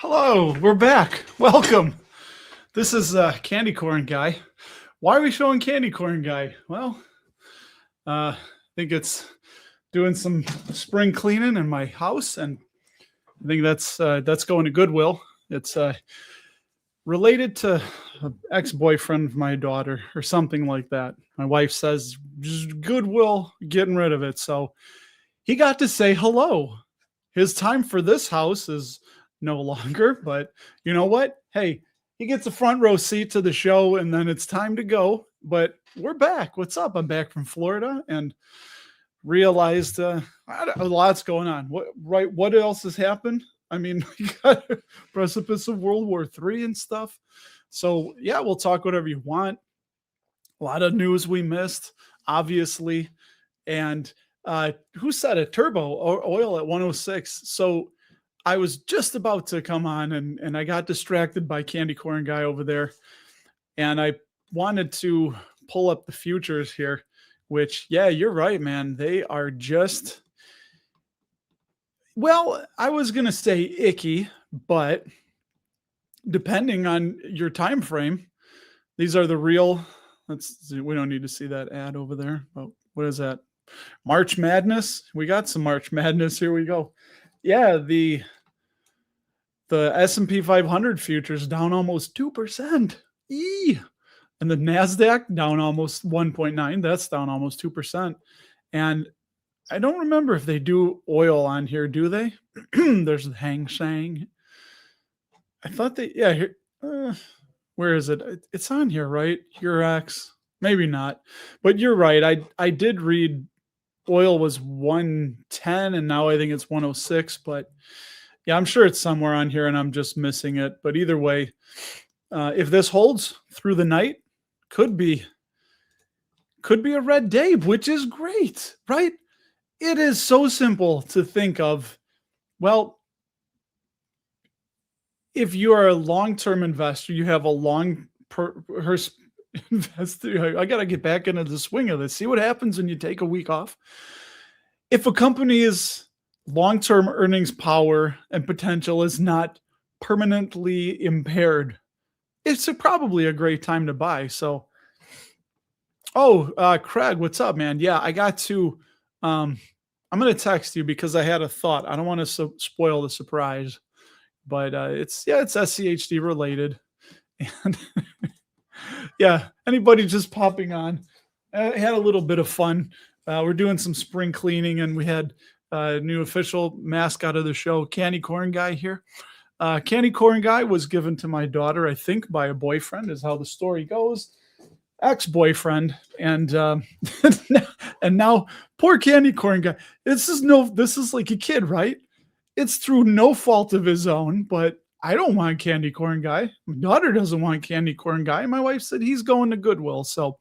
Hello, we're back. Welcome. This is Candy Corn Guy. Why are we showing Candy Corn Guy? Well, I think it's doing some spring cleaning in my house, and I think that's going to Goodwill. It's related to an ex-boyfriend of my daughter or something like that. My wife says, just Goodwill, getting rid of it. So he got to say hello. His time for this house is no longer, but you know what? Hey, he gets a front row seat to the show, and then it's time to go. But we're back. What's up? I'm back from Florida and realized a lot's going on. What else has happened? I mean, we got a precipice of World War III and stuff. So yeah, we'll talk whatever you want. A lot of news we missed, obviously. And who said it? Turbo oil at 106. So I was just about to come on and I got distracted by Candy Corn Guy over there. And I wanted to pull up the futures here, which, yeah, you're right, man. They are just, well, I was going to say icky, but depending on your time frame, these are the real, let's see, we don't need to see that ad over there. But what is that? March Madness. We got some March Madness. Here we go. Yeah, the S&P 500 futures down almost 2%. Eee. And the NASDAQ down almost 1.9. That's down almost 2%. And I don't remember if they do oil on here, do they? There's the Hang Seng. I thought they, yeah, here, where is it? It's on here, right? Eurex. Maybe not. But you're right. I did read oil was 110 and now I think it's 106, but yeah, I'm sure it's somewhere on here and I'm just missing it. But either way, if this holds through the night, could be a red day, which is great, right? It is so simple to think of. Well, if you are a long-term investor, you have a long investor. I got to get back into the swing of this. See what happens when you take a week off. If a company is long-term earnings power and potential is not permanently impaired, it's probably a great time to buy. So, Craig, what's up, man? Yeah, I got to, I'm going to text you because I had a thought. I don't want to spoil the surprise, but it's SCHD related. And yeah, anybody just popping on, I had a little bit of fun. We're doing some spring cleaning and we had a new official mascot of the show, Candy Corn Guy here. Candy Corn Guy was given to my daughter, I think, by a boyfriend, is how the story goes. Ex-boyfriend, and and now poor Candy Corn Guy. This is like a kid, right? It's through no fault of his own, but I don't want Candy Corn Guy. My daughter doesn't want Candy Corn Guy. My wife said he's going to Goodwill. So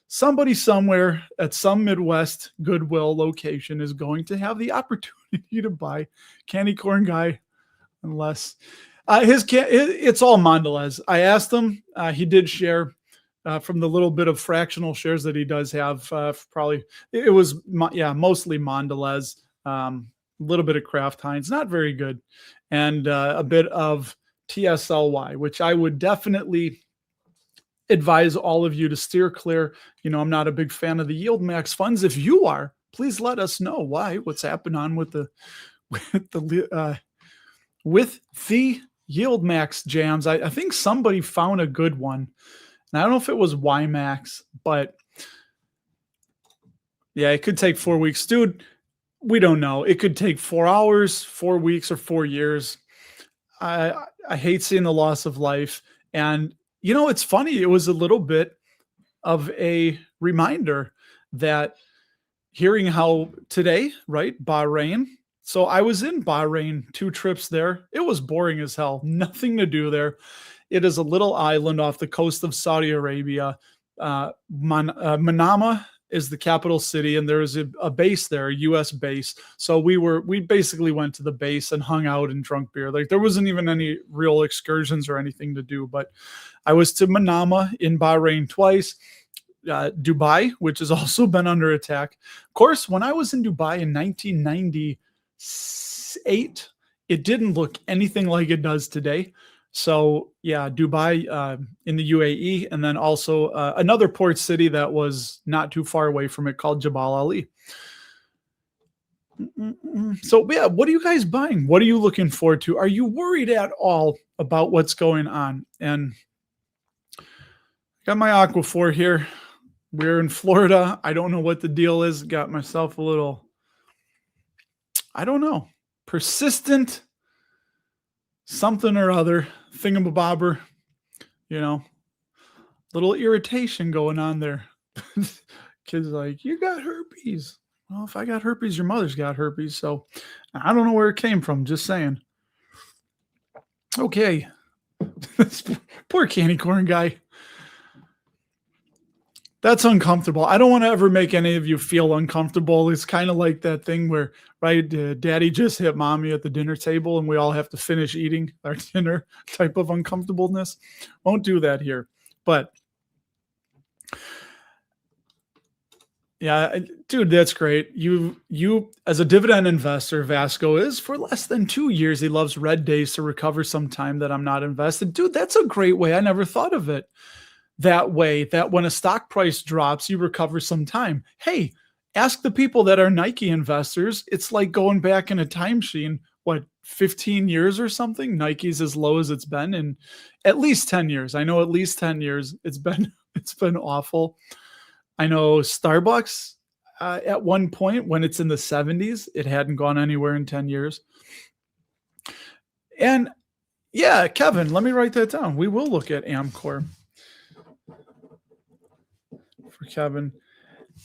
somebody somewhere at some Midwest Goodwill location is going to have the opportunity to buy Candy Corn Guy. Unless it's all Mondelez. I asked him. He did share from the little bit of fractional shares that he does have. Probably it was mostly Mondelez. A little bit of Kraft Heinz, not very good, and a bit of TSLY, which I would definitely advise all of you to steer clear. You know, I'm not a big fan of the yield max funds. If you are, please let us know why. What's happened on with the yield max jams. I think somebody found a good one. And I don't know if it was YMAX, but yeah, it could take 4 weeks. Dude, we don't know. It could take 4 hours, 4 weeks, or 4 years. I hate seeing the loss of life. And, you know, it's funny. It was a little bit of a reminder that hearing how today, right, Bahrain. So I was in Bahrain, 2 trips there. It was boring as hell. Nothing to do there. It is a little island off the coast of Saudi Arabia. Manama is the capital city, and there is a base there, a U.S. base. So we basically went to the base and hung out and drunk beer. Like there wasn't even any real excursions or anything to do. But I was to Manama in Bahrain twice. Dubai, which has also been under attack. Of course, when I was in Dubai in 1998, It didn't look anything like it does today. So yeah, Dubai in the UAE, and then also another port city that was not too far away from it called Jabal Ali. So yeah, what are you guys buying? What are you looking forward to? Are you worried at all about what's going on? And got my Aquaphor here. We're in Florida. I don't know what the deal is. Got myself a little, I don't know, persistent something or other thingamabobber, you know, little irritation going on there. Kids like, you got herpes. Well, if I got herpes, your mother's got herpes. So I don't know where it came from. Just saying. Okay. This poor candy corn guy. That's uncomfortable. I don't want to ever make any of you feel uncomfortable. It's kind of like that thing where, right, daddy just hit mommy at the dinner table and we all have to finish eating our dinner type of uncomfortableness. Won't do that here. But yeah, dude, that's great. You as a dividend investor, Vasco is for less than 2 years. He loves red days to recover some time that I'm not invested. Dude, that's a great way. I never thought of it that way, that when a stock price drops, you recover some time. Hey, ask the people that are Nike investors. It's like going back in a time machine, what, 15 years or something? Nike's as low as it's been in at least 10 years. I know at least 10 years. It's been awful. I know Starbucks at one point when it's in the 70s, it hadn't gone anywhere in 10 years. And yeah, Kevin, let me write that down. We will look at Amcor. For Kevin,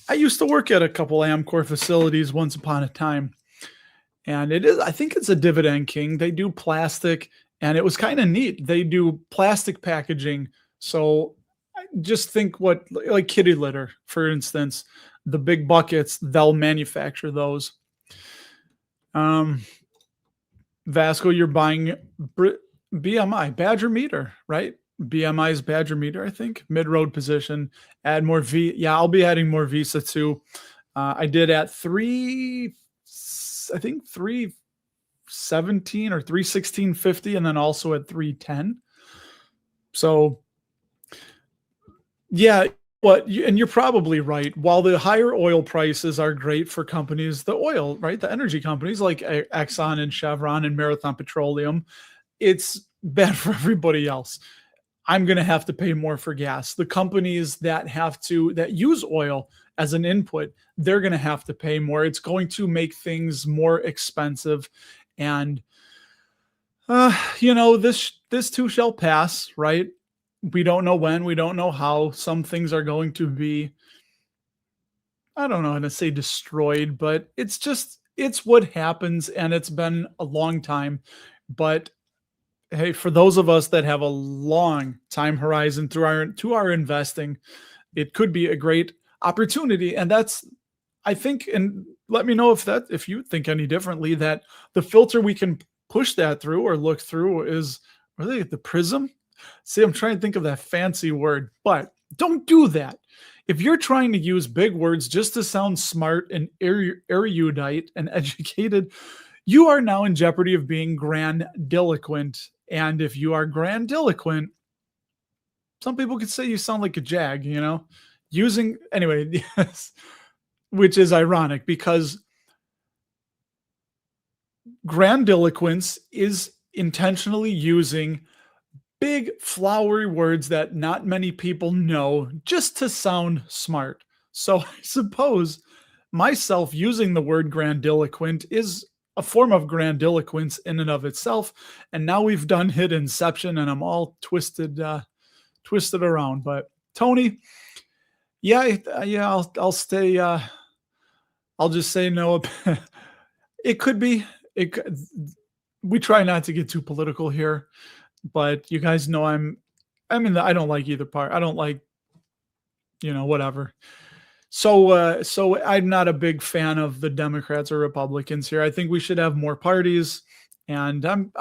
I used to work at a couple Amcor facilities once upon a time, and I think it's a Dividend King. They do plastic, and it was kind of neat. They do plastic packaging. So just think what, like kitty litter, for instance, the big buckets, they'll manufacture those. Vasco, you're buying BMI, Badger Meter, right? BMI's Badger Meter, I think. Mid-road position. Add more V. Yeah, I'll be adding more Visa too. I did at 317 or 316.50, and then also at 310. So yeah, and you're probably right. While the higher oil prices are great for companies, the oil, right? The energy companies like Exxon and Chevron and Marathon Petroleum, it's bad for everybody else. I'm going to have to pay more for gas. The companies that use oil as an input, they're going to have to pay more. It's going to make things more expensive. And, this too shall pass, right? We don't know when, we don't know how. Some things are going to be, I don't know how to say destroyed, but it's what happens, and it's been a long time. But hey, for those of us that have a long time horizon to our investing, it could be a great opportunity. And that's, I think, and let me know if you think any differently, that the filter we can push that through or look through is really the prism. See, I'm trying to think of that fancy word, but don't do that. If you're trying to use big words just to sound smart and erudite and educated, you are now in jeopardy of being grandiloquent. And if you are grandiloquent, some people could say you sound like a jag, anyway, yes, which is ironic because grandiloquence is intentionally using big flowery words that not many people know just to sound smart. So I suppose myself using the word grandiloquent is a form of grandiloquence in and of itself. And now we've done hit inception and I'm all twisted around. But Tony, yeah, I'll stay. I'll just say no. It could be, we try not to get too political here, but you guys know I don't like either part. I don't like, whatever. So I'm not a big fan of the Democrats or Republicans here. I think we should have more parties, and I'm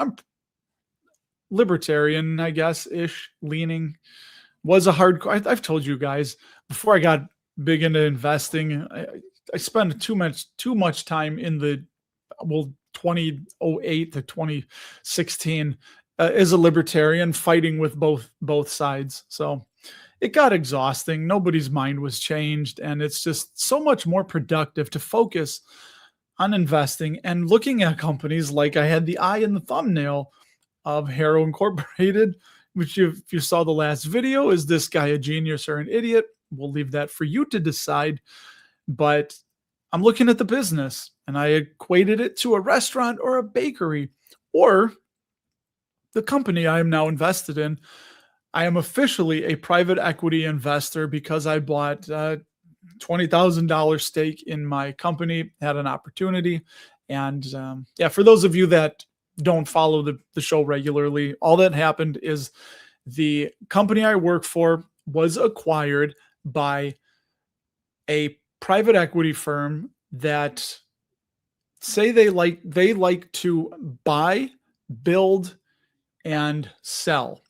libertarian, I guess, ish leaning. Was a hardcore. I've told you guys before I got big into investing. I spent too much time in the, we'll 2008 to 2016 as a libertarian fighting with both sides. So it got exhausting. Nobody's mind was changed, and it's just so much more productive to focus on investing and looking at companies like I had the eye in the thumbnail of Harrow Incorporated, which if you saw the last video, is this guy a genius or an idiot? We'll leave that for you to decide. But I'm looking at the business and I equated it to a restaurant or a bakery or the company I am now invested in. I am officially a private equity investor because I bought $20,000 stake in my company, had an opportunity. And yeah, for those of you that don't follow the show regularly, all that happened is the company I work for was acquired by a private equity firm that say they like to buy, build, and sell,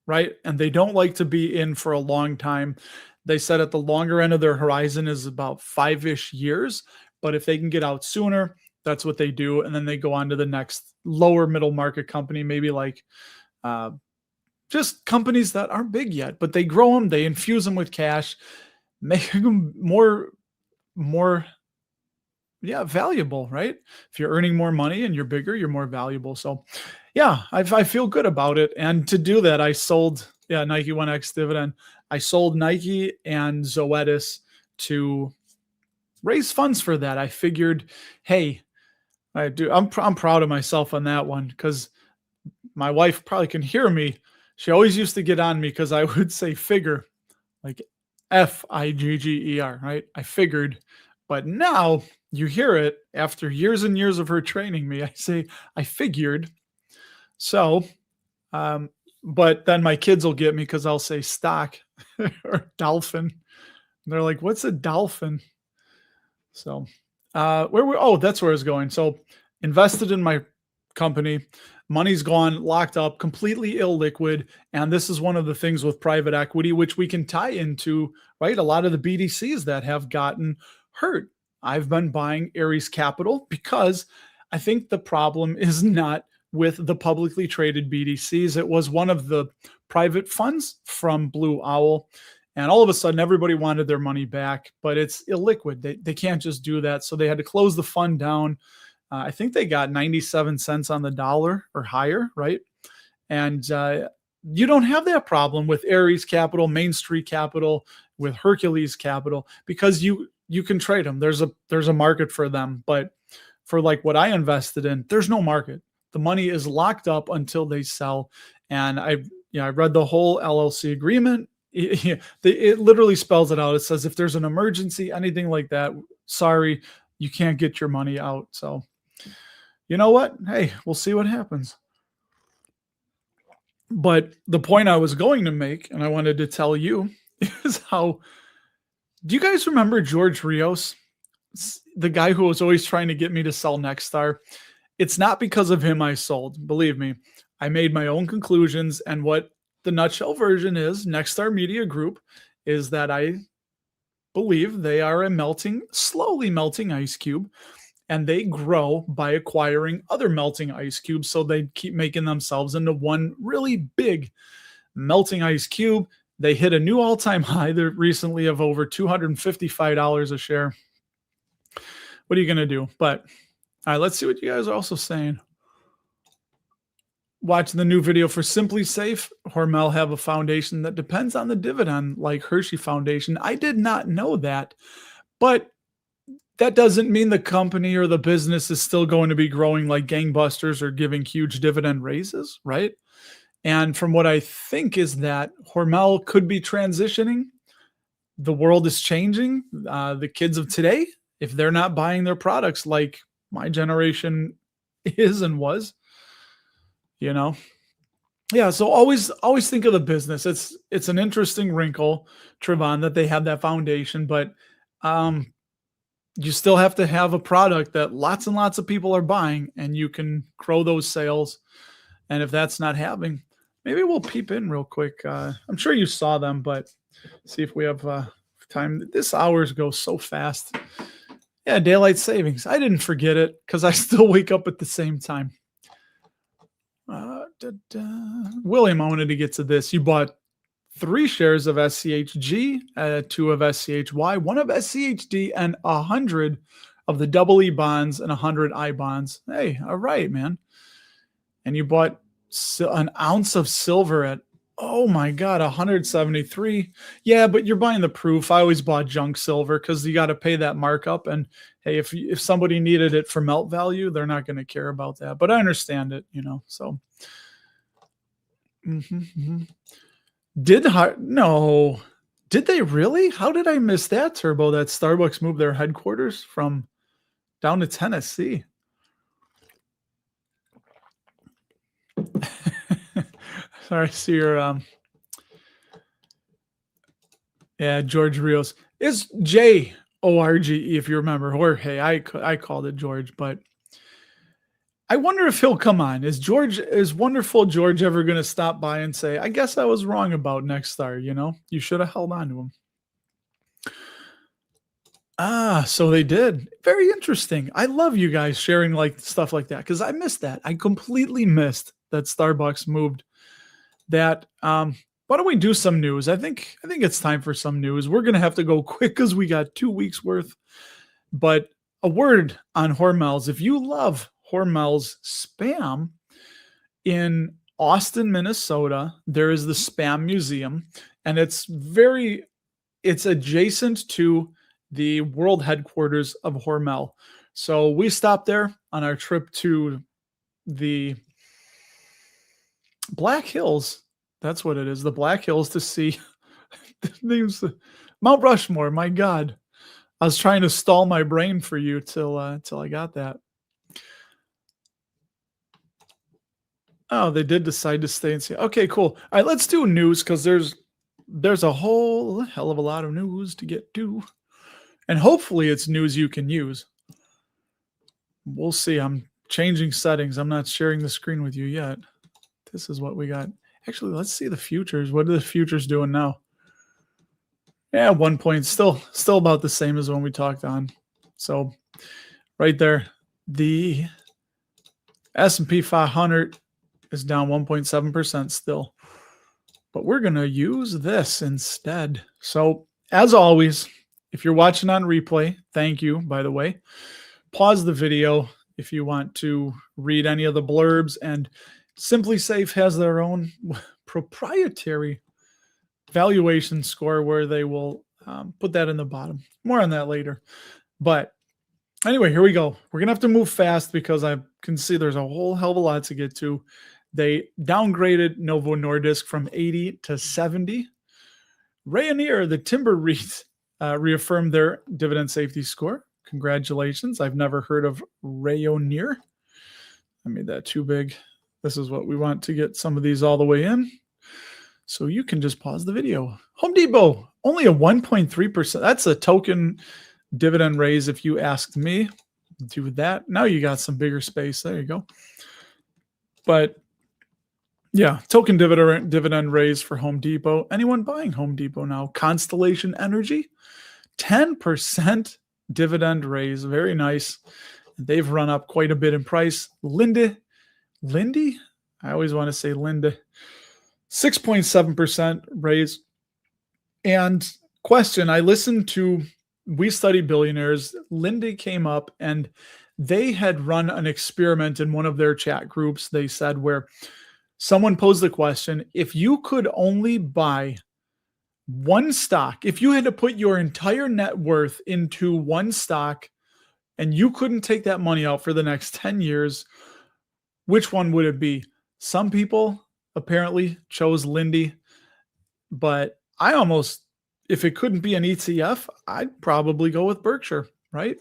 right? And they don't like to be in for a long time. They said at the longer end of their horizon is about 5-ish years, but if they can get out sooner, that's what they do. And then they go on to the next lower middle market company, maybe like just companies that aren't big yet, but they grow them, they infuse them with cash, make them more valuable, right? If you're earning more money and you're bigger, you're more valuable. So yeah, I feel good about it. And to do that, I sold, Nike 1X dividend. I sold Nike and Zoetis to raise funds for that. I figured, hey, I'm proud of myself on that one because my wife probably can hear me. She always used to get on me because I would say figure, like Figger, right? I figured. But now you hear it after years and years of her training me. I say, I figured. So, but then my kids will get me because I'll say stock or dolphin. And they're like, what's a dolphin? So, that's where it's going. So, invested in my company, money's gone, locked up, completely illiquid. And this is one of the things with private equity, which we can tie into, right? A lot of the BDCs that have gotten hurt. I've been buying Ares Capital because I think the problem is not with the publicly traded BDCs. It was one of the private funds from Blue Owl. And all of a sudden, everybody wanted their money back, but it's illiquid. They can't just do that. So they had to close the fund down. I think they got 97 cents on the dollar or higher, right? And you don't have that problem with Ares Capital, Main Street Capital, with Hercules Capital, because you can trade them. There's a market for them. But for like what I invested in, there's no market. The money is locked up until they sell. And I read the whole LLC agreement. It literally spells it out. It says if there's an emergency, anything like that, sorry, you can't get your money out. So you know what? Hey, we'll see what happens. But the point I was going to make, and I wanted to tell you, is how, do you guys remember George Rios, the guy who was always trying to get me to sell Nexstar? It's not because of him I sold. Believe me, I made my own conclusions. And what the nutshell version is, Nexstar Media Group, is that I believe they are a slowly melting ice cube, and they grow by acquiring other melting ice cubes. So they keep making themselves into one really big melting ice cube. They hit a new all-time high there recently of over $255 a share. What are you going to do? But all right, let's see what you guys are also saying. Watch the new video for Simply Safe. Hormel have a foundation that depends on the dividend, like Hershey Foundation. I did not know that, but that doesn't mean the company or the business is still going to be growing like gangbusters or giving huge dividend raises, right? And from what I think is that Hormel could be transitioning. The world is changing. The kids of today, if they're not buying their products like my generation is and was, yeah. So always think of the business. It's an interesting wrinkle, Trevon, that they have that foundation, but you still have to have a product that lots and lots of people are buying, and you can grow those sales. And if that's not happening, maybe we'll peep in real quick. I'm sure you saw them, but see if we have time. This hours go so fast. Yeah, daylight savings. I didn't forget it because I still wake up at the same time. William, I wanted to get to this. You bought 3 shares of SCHG, 2 of SCHY, 1 of SCHD, and 100 of the double E bonds and 100 I bonds. Hey, all right, man. And you bought an ounce of silver at, oh my God, 173. Yeah, but you're buying the proof. I always bought junk silver because you got to pay that markup. And hey, if somebody needed it for melt value, they're not going to care about that. But I understand it, so. No. Did they really? How did I miss that, Turbo? That Starbucks moved their headquarters from down to Tennessee. Sorry, see your yeah, George Rios. It's Jorge, if you remember. Jorge, I called it George, but I wonder if he'll come on. Is wonderful George ever going to stop by and say, I guess I was wrong about Nexstar, You should have held on to him. So they did. Very interesting. I love you guys sharing like stuff like that because I missed that. I completely missed that Starbucks moved that. Why don't we do some news? I think it's time for some news. We're gonna have to go quick because we got 2 weeks worth. But a word on Hormel's. If you love Hormel's spam in Austin, Minnesota, there is the Spam Museum, and it's adjacent to the world headquarters of Hormel. So we stopped there on our trip to the Black Hills. That's what it is. The Black Hills to see the name's Mount Rushmore. My God. I was trying to stall my brain for you till I got that. Oh, they did decide to stay and see. Okay, cool. All right, let's do news because there's a whole hell of a lot of news to get to. And hopefully it's news you can use. We'll see. I'm changing settings. I'm not sharing the screen with you yet. This is what we got. Actually, let's see the futures. What are the futures doing now? Yeah, 1 point. Still about the same as when we talked on. So right there, the S&P 500 is down 1.7% still. But we're going to use this instead. So as always, if you're watching on replay, thank you, by the way. Pause the video if you want to read any of the blurbs. And Simply Safe has their own proprietary valuation score where they will put that in the bottom. More on that later. But anyway, here we go. We're going to have to move fast because I can see there's a whole hell of a lot to get to. They downgraded Novo Nordisk from 80 to 70. Rayonier, the timber REIT, reaffirmed their dividend safety score. Congratulations. I've never heard of Rayonier. I made that too big. This is what we want to get some of these all the way in. So you can just pause the video. Home Depot, only a 1.3%. That's a token dividend raise if you asked me. Do that. Now you got some bigger space. There you go. But yeah, token dividend raise for Home Depot. Anyone buying Home Depot now? Constellation Energy, 10% dividend raise. Very nice. They've run up quite a bit in price. Lindy? I always want to say Linda. 6.7% raise. And question, I listened to We Study Billionaires. Lindy came up and they had run an experiment in one of their chat groups. They said where someone posed the question, if you could only buy one stock, if you had to put your entire net worth into one stock and you couldn't take that money out for the next 10 years, which one would it be? Some people apparently chose Lindy, but I almost, if it couldn't be an ETF, I'd probably go with Berkshire, right?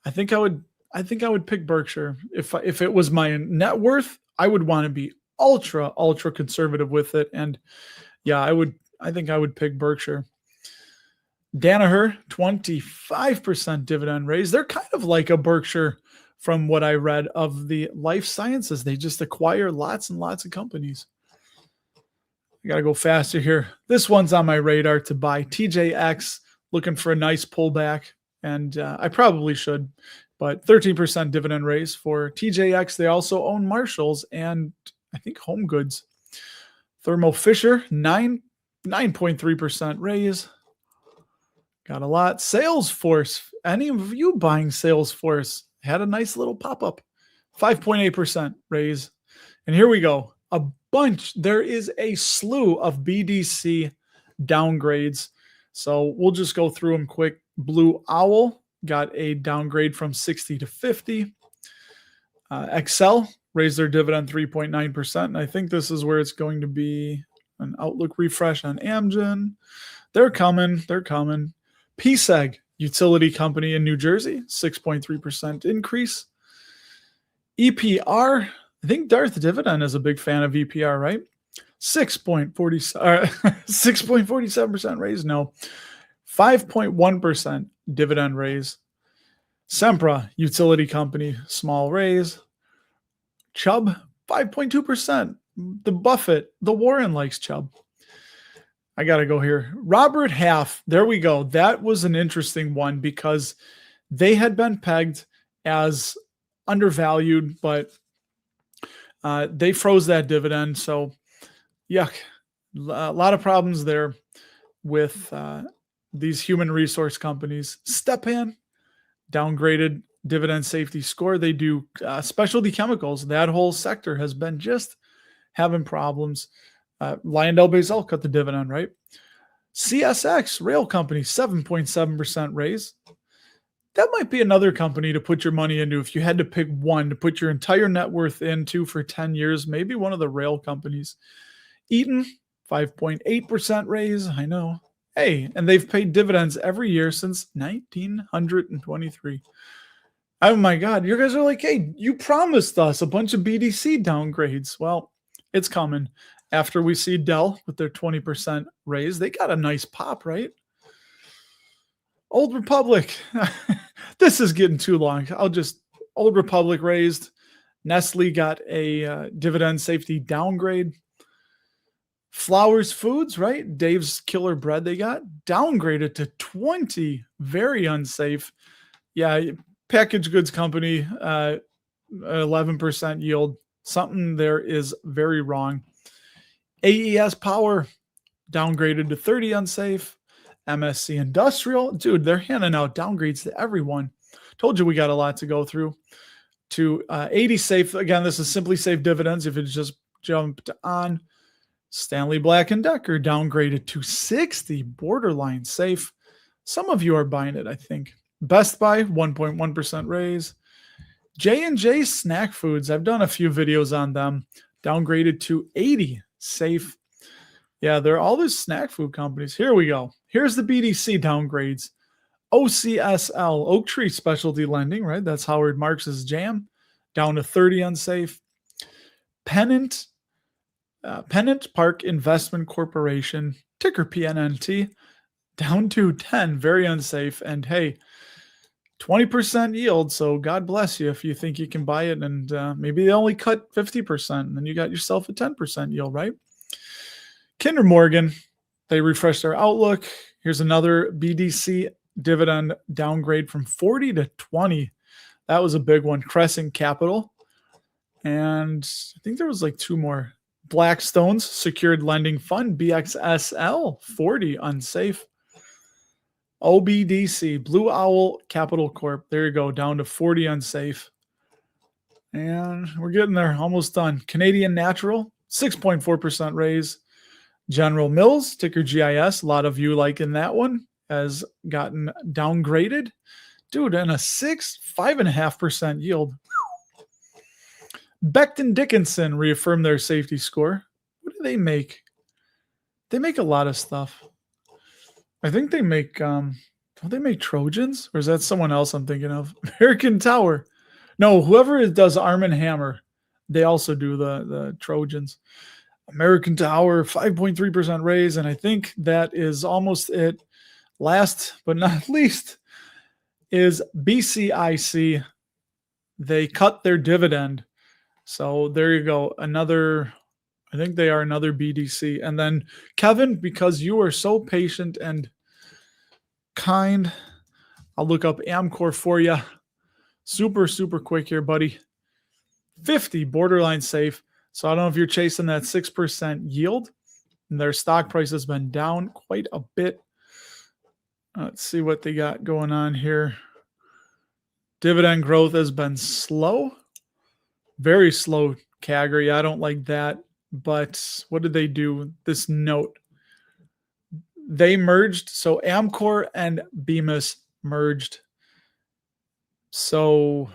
I think I would pick Berkshire. If it was my net worth, I would want to be ultra conservative with it. And yeah, I think I would pick Berkshire. Danaher, 25% dividend raise. They're kind of like a Berkshire from what I read of the life sciences. They just acquire lots and lots of companies. I got to go faster here. This one's on my radar to buy. TJX, looking for a nice pullback and I probably should, but 13% dividend raise for TJX. They also own Marshalls and I think Home Goods. Thermo Fisher, 9.3% raise. Got a lot. Salesforce, any of you buying Salesforce had a nice little pop-up. 5.8% raise. And here we go. A bunch. There is a slew of BDC downgrades. So we'll just go through them quick. Blue Owl got a downgrade from 60 to 50. Excel raised their dividend 3.9%. And I think this is where it's going to be an outlook refresh on Amgen. They're coming. They're coming. PSEG, utility company in New Jersey, 6.3% increase. EPR, I think Darth Dividend is a big fan of EPR, right? 6.47% raise. No, 5.1% dividend raise. Sempra, utility company, small raise. Chubb, 5.2%. The Buffett, the Warren likes Chubb. I got to go here. Robert Half, there we go. That was an interesting one because they had been pegged as undervalued, but they froze that dividend. So, yuck. A lot of problems there with these human resource companies. Stepan, downgraded dividend safety score. They do specialty chemicals. That whole sector has been just having problems. LyondellBasell cut the dividend, right? CSX, rail company, 7.7% raise. That might be another company to put your money into if you had to pick one to put your entire net worth into for 10 years, maybe one of the rail companies. Eaton, 5.8% raise. I know. Hey, and they've paid dividends every year since 1923. Oh my God, you guys are like, hey, you promised us a bunch of BDC downgrades. Well, it's coming. After we see Dell with their 20% raise, they got a nice pop, right? Old Republic. This is getting too long. Old Republic raised. Nestle got a dividend safety downgrade. Flowers Foods, right? Dave's Killer Bread they got downgraded to 20. Very unsafe. Yeah, packaged goods company, 11% yield. Something there is very wrong. AES Power downgraded to 30, unsafe. MSC Industrial, dude, they're handing out downgrades to everyone. Told you we got a lot to go through. To 80 safe. Again, this is Simply Safe Dividends. If it just jumped on. Stanley Black & Decker downgraded to 60, borderline safe. Some of you are buying it, I think. Best Buy, 1.1% raise. J&J Snack Foods, I've done a few videos on them, downgraded to 80, safe. Yeah, they're all these snack food companies. Here we go. Here's the BDC downgrades. OCSL, Oak Tree Specialty Lending, right? That's Howard Marks' jam, down to 30, unsafe. Pennant Park Investment Corporation, ticker PNNT, down to 10, very unsafe. And hey, 20% yield, so God bless you if you think you can buy it. And maybe they only cut 50%, and then you got yourself a 10% yield, right? Kinder Morgan, they refreshed their outlook. Here's another BDC dividend downgrade from 40 to 20. That was a big one. Crescent Capital. And I think there was like two more. Blackstone's Secured Lending Fund, BXSL, 40, unsafe. OBDC, Blue Owl Capital Corp. There you go, down to 40, unsafe. And we're getting there, almost done. Canadian Natural, 6.4% raise. General Mills, ticker GIS, a lot of you liking that one, has gotten downgraded. Dude, and a 5.5% yield. Becton Dickinson reaffirmed their safety score. What do they make? They make a lot of stuff. I think they make, don't they make Trojans? Or is that someone else I'm thinking of? American Tower. No, whoever does Arm & Hammer, they also do the Trojans. American Tower, 5.3% raise, and I think that is almost it. Last but not least is BCIC. They cut their dividend. So there you go. I think they are another BDC. And then Kevin, because you are so patient and kind, I'll look up Amcor for you. Super, super quick here, buddy. 50, borderline safe. So I don't know if you're chasing that 6% yield. Their stock price has been down quite a bit. Let's see what they got going on here. Dividend growth has been slow. Very slow, CAGR. Yeah, I don't like that. But what did they do? This note. They merged. So Amcor and Bemis merged. So,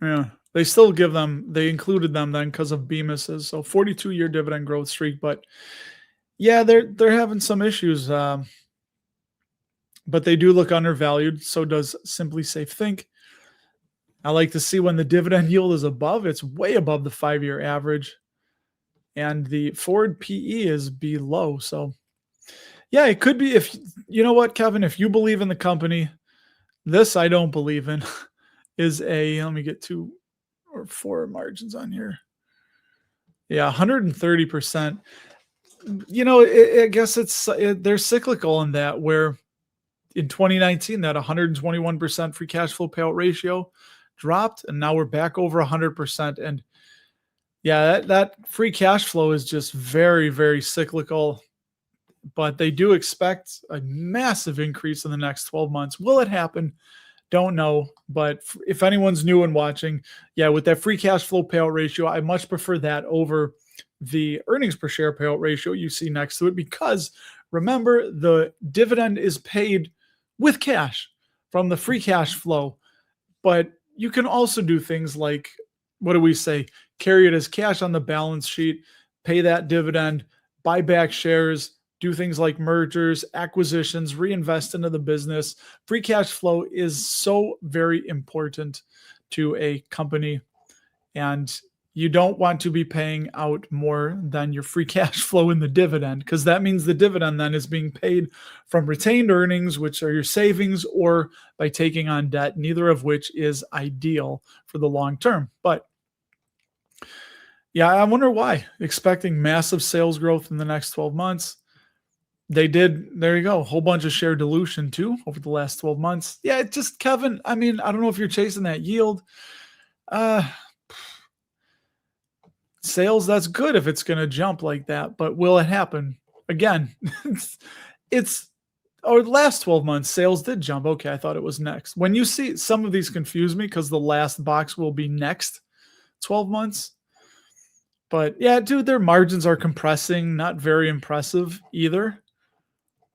yeah, they still give them, they included them then because of Bemis's. So 42-year dividend growth streak. But yeah, they're having some issues. But they do look undervalued. So does Simply Safe Think. I like to see when the dividend yield is above, it's way above the 5-year average. And the forward PE is below. So yeah, it could be, if you know what, Kevin, if you believe in the company, this I don't believe in, is let me get 2 or 4 margins on here. Yeah, 130%. I guess they're cyclical in that, where in 2019, that 121% free cash flow payout ratio dropped, and now we're back over 100%. And yeah, that free cash flow is just very, very cyclical. But they do expect a massive increase in the next 12 months. Will it happen? Don't know. But if anyone's new and watching, yeah, with that free cash flow payout ratio, I much prefer that over the earnings per share payout ratio you see next to it, because remember, the dividend is paid with cash from the free cash flow. But you can also do things like, what do we say? Carry it as cash on the balance sheet, pay that dividend, buy back shares, do things like mergers, acquisitions, reinvest into the business. Free cash flow is so very important to a company, and you don't want to be paying out more than your free cash flow in the dividend, because that means the dividend then is being paid from retained earnings, which are your savings, or by taking on debt, neither of which is ideal for the long term. But yeah, I wonder why. Expecting massive sales growth in the next 12 months. They did, there you go, a whole bunch of share dilution too over the last 12 months. Yeah, it just, Kevin, I mean, I don't know if you're chasing that yield. Sales, that's good if it's going to jump like that, but will it happen? Again, it's or the last 12 months, sales did jump. Okay, I thought it was next. When you see, some of these confuse me because the last box will be next 12 months. But yeah, dude, their margins are compressing, not very impressive either.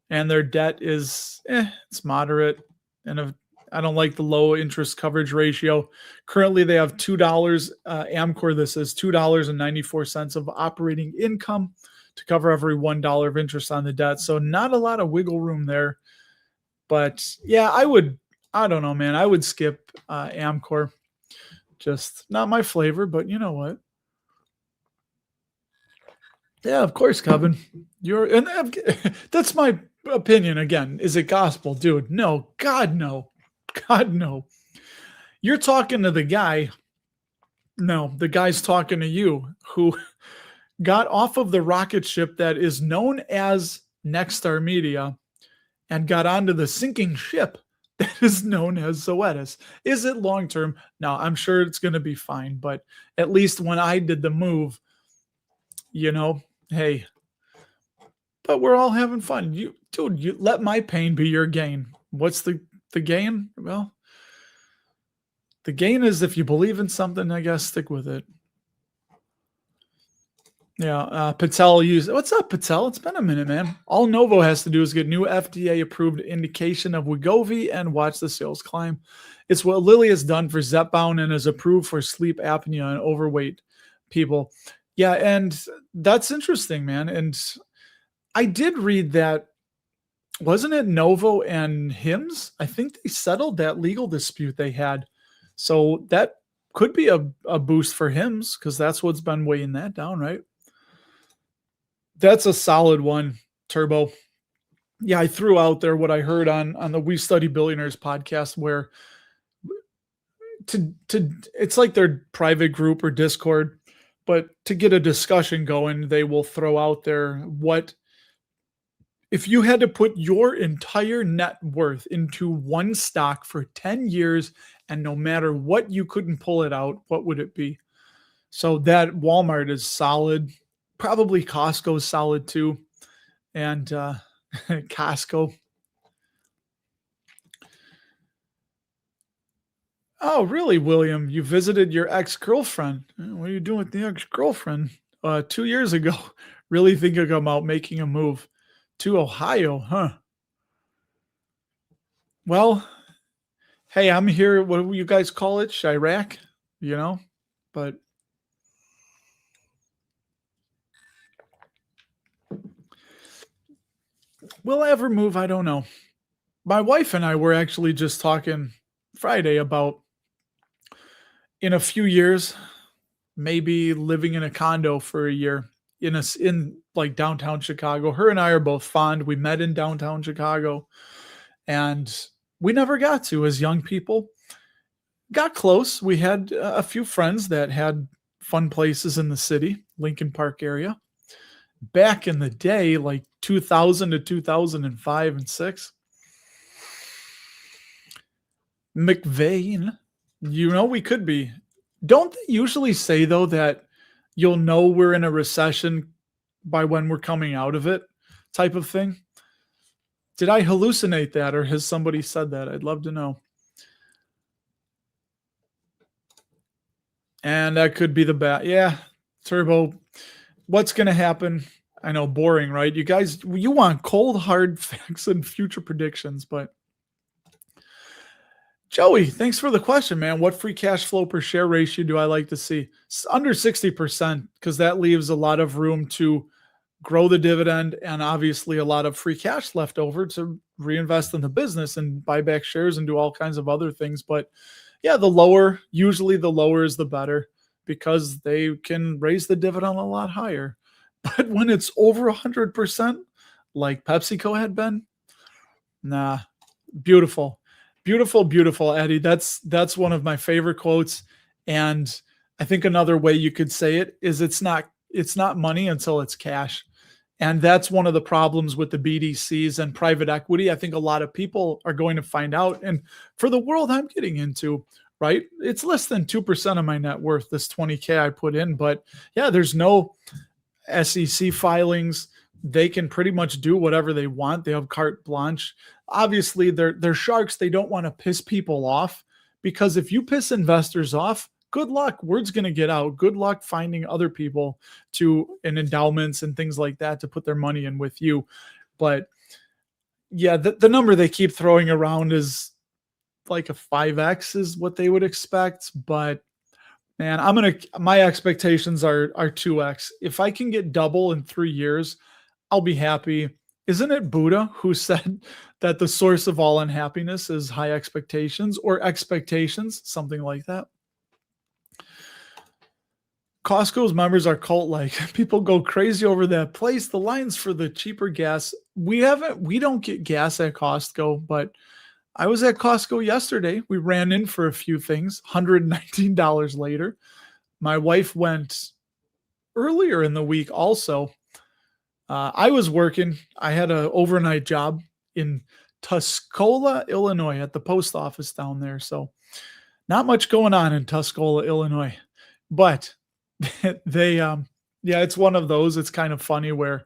And their debt is, it's moderate. And I don't like the low interest coverage ratio. Currently, they have $2. Amcor, this is $2.94 of operating income to cover every $1 of interest on the debt. So not a lot of wiggle room there. But yeah, I don't know, man. I would skip Amcor. Just not my flavor, but you know what? Yeah, of course, Kevin. That's my opinion. Again, is it gospel, dude? No, God, no. God, no. You're talking to the guy. No, the guy's talking to you, who got off of the rocket ship that is known as Nexstar Media and got onto the sinking ship that is known as Zoetis. Is it long term? No, I'm sure it's going to be fine. But at least when I did the move, hey, but we're all having fun. You let my pain be your gain. What's the gain? Well, the gain is, if you believe in something, I guess stick with it. Yeah, Patel used. What's up, Patel? It's been a minute, man. All Novo has to do is get new FDA-approved indication of Wegovy and watch the sales climb. It's what Lilly has done for Zepbound and is approved for sleep apnea and overweight people. Yeah, and that's interesting, man. And I did read that, wasn't it Novo and Hims? I think they settled that legal dispute they had. So that could be a boost for Hims, because that's what's been weighing that down, right? That's a solid one, Turbo. Yeah, I threw out there what I heard on the We Study Billionaires podcast, where it's like their private group or Discord, but to get a discussion going, they will throw out there what If you had to put your entire net worth into one stock for 10 years and no matter what you couldn't pull it out, what would it be? So that Walmart is solid. Probably Costco is solid too. And Costco. Oh, really, William? You visited your ex-girlfriend. What are you doing with the ex-girlfriend? 2 years ago. Really thinking about making a move to Ohio, huh? Well, hey, I'm here. What do you guys call it? Chirac, you know? But will I ever move? I don't know. My wife and I were actually just talking Friday about in a few years, maybe living in a condo for a year in like downtown Chicago. Her and I are both fond. We met in downtown Chicago and we never got to as young people. Got close. We had a few friends that had fun places in the city, Lincoln Park area. Back in the day, like 2000 to 2005 and 6. McVeigh, we could be. Don't they usually say though that you'll know we're in a recession by when we're coming out of it type of thing? Did I hallucinate that or has somebody said that? I'd love to know. And that could be the bat. Yeah, Turbo. What's going to happen? I know, boring, right? You guys, you want cold, hard facts and future predictions, but Joey, thanks for the question, man. What free cash flow per share ratio do I like to see? Under 60%, because that leaves a lot of room to grow the dividend and obviously a lot of free cash left over to reinvest in the business and buy back shares and do all kinds of other things. But yeah, usually the lower is the better because they can raise the dividend a lot higher. But when it's over 100%, like PepsiCo had been, nah, beautiful. Beautiful, beautiful, Eddie. That's one of my favorite quotes. And I think another way you could say it is it's not money until it's cash. And that's one of the problems with the BDCs and private equity. I think a lot of people are going to find out. And for the world I'm getting into, right? It's less than 2% of my net worth, this 20K I put in. But yeah, there's no SEC filings. They can pretty much do whatever they want. They have carte blanche. Obviously, they're sharks. They don't want to piss people off because if you piss investors off, good luck. Word's going to get out. Good luck finding other people in endowments and things like that to put their money in with you. But yeah, the number they keep throwing around is like a 5x is what they would expect. But man, my expectations are 2x. If I can get double in 3 years, I'll be happy. Isn't it Buddha who said that the source of all unhappiness is high expectations or expectations, something like that? Costco's members are cult-like. People go crazy over that place. The lines for the cheaper gas. We don't get gas at Costco, but I was at Costco yesterday. We ran in for a few things, $119 later. My wife went earlier in the week also. I was working. I had an overnight job in Tuscola, Illinois, at the post office down there. So not much going on in Tuscola, Illinois, but yeah, it's one of those. It's kind of funny where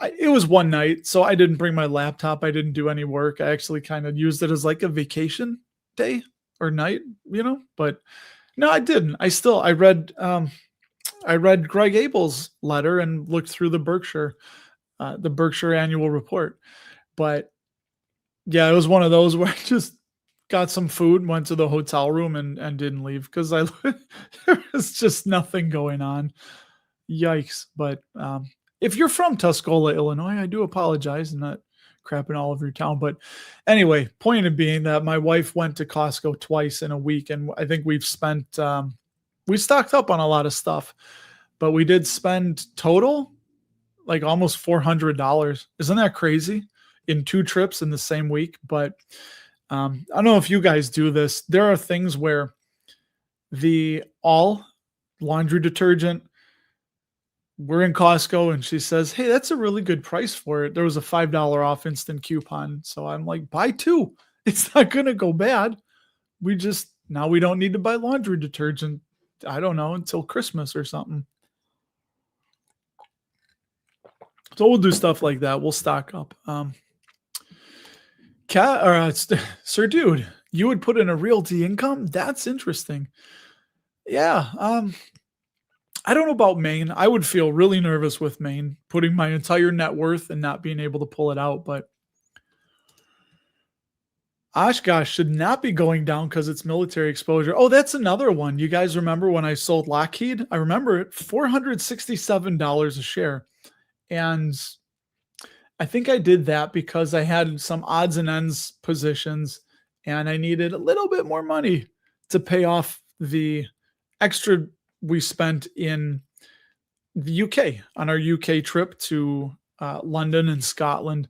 it was one night, so I didn't bring my laptop. I didn't do any work. I actually kind of used it as like a vacation day or night, but no, I didn't. I read Greg Abel's letter and looked through the Berkshire annual report. But yeah, it was one of those where I just got some food, went to the hotel room and didn't leave because there was just nothing going on. Yikes. But if you're from Tuscola, Illinois, I do apologize. I'm not crapping all over your town. But anyway, point of being that my wife went to Costco twice in a week. And I think we stocked up on a lot of stuff, but we did spend total like almost $400. Isn't that crazy? In 2 trips in the same week. But I don't know if you guys do this. There are things where the all laundry detergent, we're in Costco and she says, "Hey, that's a really good price for it." There was a $5 off instant coupon. So I'm like, "Buy two. It's not going to go bad. We just now we don't need to buy laundry detergent. I don't know until Christmas or something." So we'll do stuff like that. We'll stock up. Sir dude, you would put in a realty income? That's interesting. Yeah. I don't know about Maine. I would feel really nervous with Maine, putting my entire net worth and not being able to pull it out. But Oshkosh should not be going down because it's military exposure. Oh, that's another one. You guys remember when I sold Lockheed? I remember it, $467 a share. And I think I did that because I had some odds and ends positions and I needed a little bit more money to pay off the extra we spent in the UK on our UK trip to London and Scotland.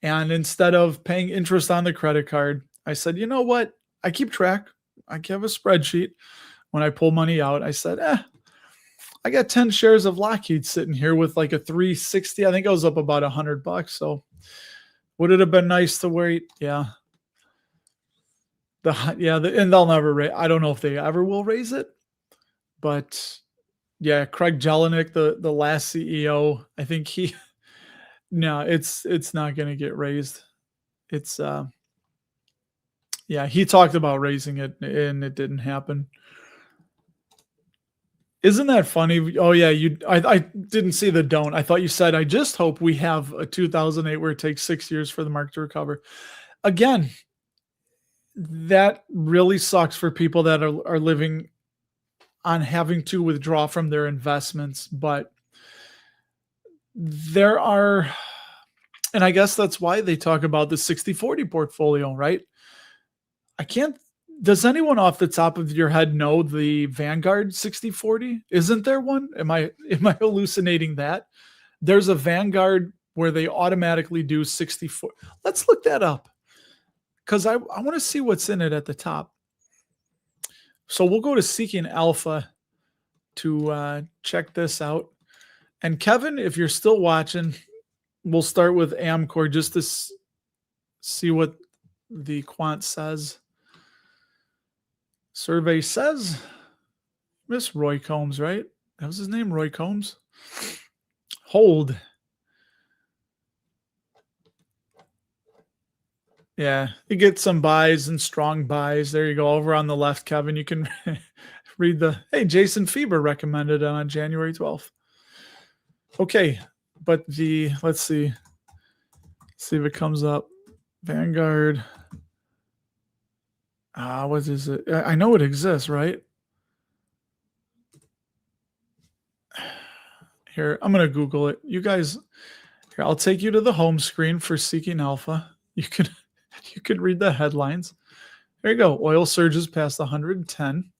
And instead of paying interest on the credit card, I said, you know what? I keep track. I have a spreadsheet. When I pull money out, I said, I got 10 shares of Lockheed sitting here with like a 360. I think I was up about $100. So would it have been nice to wait? Yeah. And they'll never raise. I don't know if they ever will raise it, but yeah, Craig Jelinek, the last CEO, I think no, it's not going to get raised. It's yeah, he talked about raising it and it didn't happen. Isn't that funny? Oh yeah, I didn't see the don't. I thought you said I just hope we have a 2008 where it takes 6 years for the market to recover. Again, that really sucks for people that are living on having to withdraw from their investments, but there are, and I guess that's why they talk about the 60/40 portfolio, right? I can't, does anyone off the top of your head know the Vanguard 60/40? Isn't there one? Am I hallucinating that? There's a Vanguard where they automatically do 64. Let's look that up because I want to see what's in it at the top. So we'll go to Seeking Alpha to check this out. And Kevin, if you're still watching, we'll start with Amcor just to see what the quant says. Survey says Miss Roy Combs, right? That was his name, Roy Combs. Hold. Yeah, you get some buys and strong buys. There you go. Over on the left, Kevin, you can read hey, Jason Fieber recommended it on January 12th. Okay, but let's see if it comes up. Vanguard. What is it? I know it exists, right? Here, I'm going to Google it. You guys, here, I'll take you to the home screen for Seeking Alpha. You could read the headlines. There you go. Oil surges past 110.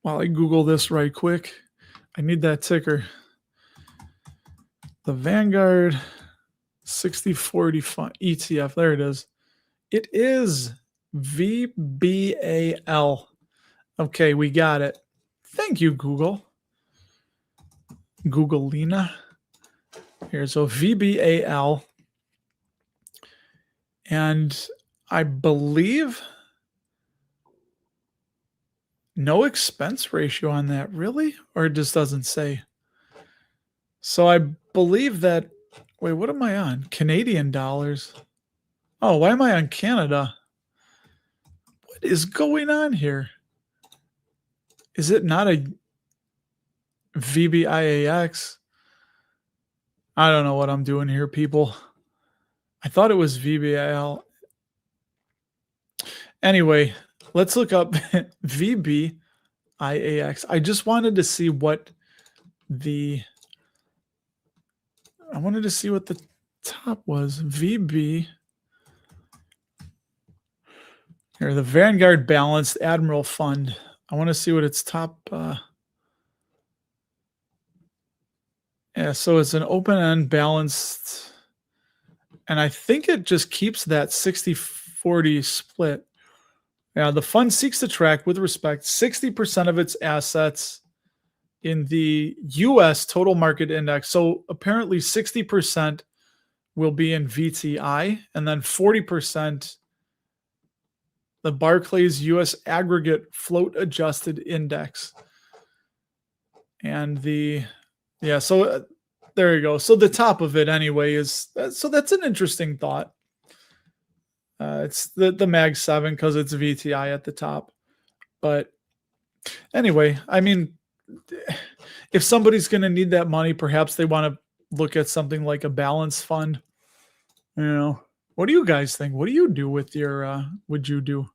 While I Google this right quick, I need that ticker. The Vanguard 60/40 fund ETF. There it is. It is VBAL. Okay, we got it. Thank you, Google. Googleina. Here, so VBAL. And I believe no expense ratio on that, really? Or it just doesn't say? So I believe that, wait, what am I on? Canadian dollars. Oh, why am I on Canada? What is going on here? Is it not a VBIAX? I don't know what I'm doing here, people. I thought it was VBIL. Anyway, let's look up VBIAX. I just wanted to see what the top was. VB. Here, the Vanguard Balanced Admiral Fund. I want to see what its top. Yeah, so it's an open-end balanced, and I think it just keeps that 60/40 split. Yeah, the fund seeks to track with respect 60% of its assets in the US total market index. So apparently 60% will be in VTI, and then 40% the Barclays US aggregate float adjusted index. And there you go. So the top of it anyway so that's an interesting thought. It's the Mag 7 because it's VTI at the top. But anyway, I mean, if somebody's going to need that money, perhaps they want to look at something like a balance fund. What do you guys think? What do you do with your, would you do?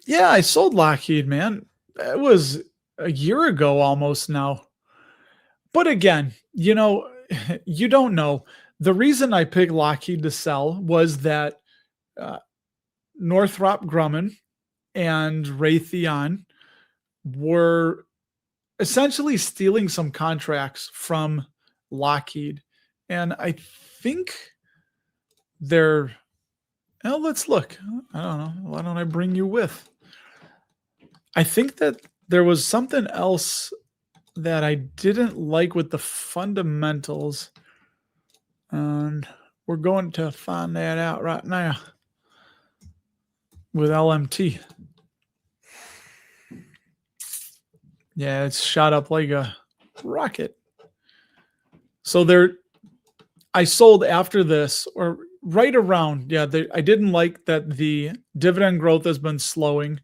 Yeah, I sold Lockheed, man. It was a year ago almost now. But again, you don't know. The reason I picked Lockheed to sell was that uh, Northrop Grumman and Raytheon were essentially stealing some contracts from Lockheed. And I think they're, well, let's look. I don't know. Why don't I bring you with? I think that there was something else that I didn't like with the fundamentals. And we're going to find that out right now with LMT. Yeah, it's shot up like a rocket. So I sold after this, or right around. Yeah, I didn't like that the dividend growth has been slowing.